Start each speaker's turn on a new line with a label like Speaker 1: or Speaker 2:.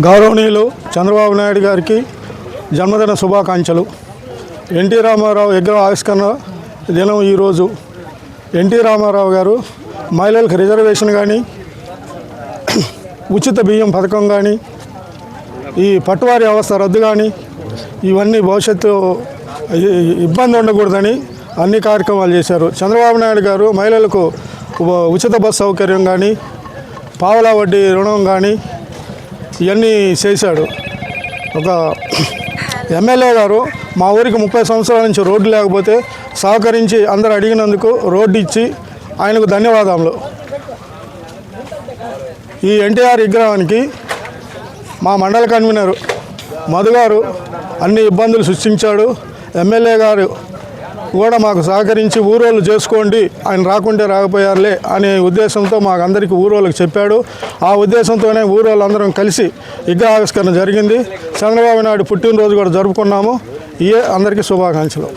Speaker 1: గౌరవనీయులు చంద్రబాబు నాయుడు గారికి జన్మదిన శుభాకాంక్షలు. ఎన్టీ రామారావు విగ్రహ ఆవిష్కరణ దినం ఈరోజు. ఎన్టీ రామారావు గారు మహిళలకు రిజర్వేషన్ కానీ, ఉచిత బియ్యం పథకం కానీ, ఈ పట్టువారి వ్యవస్థ రద్దు కానీ, ఇవన్నీ భవిష్యత్తు ఇబ్బంది ఉండకూడదని అన్ని కార్యక్రమాలు చేశారు. చంద్రబాబు నాయుడు గారు మహిళలకు ఉచిత బస్సు సౌకర్యం కానీ, పావలా వడ్డీ రుణం కానీ ఇవన్నీ చేశాడు. ఒక ఎమ్మెల్యే గారు మా ఊరికి 30 సంవత్సరాల నుంచి రోడ్డు లేకపోతే సహకరించి అందరు అడిగినందుకు రోడ్డు ఇచ్చి ఆయనకు ధన్యవాదాలు. ఈ ఎన్టీఆర్ విగ్రహానికి మా మండల కన్వీనర్ మధు గారు అన్ని ఇబ్బందులు సృష్టించాడు. ఎమ్మెల్యే గారు కూడా మాకు సహకరించి ఊరోళ్ళు చేసుకోండి, ఆయన రాకుంటే రాకపోయారులే అనే ఉద్దేశంతో మాకు అందరికీ ఊరోళ్ళకి చెప్పాడు. ఆ ఉద్దేశంతోనే ఊరోళ్ళందరం కలిసి విగ్రహావిష్కరణ జరిగింది. చంద్రబాబు నాయుడు పుట్టినరోజు కూడా జరుపుకున్నాము. ఇయే అందరికీ శుభాకాంక్షలు.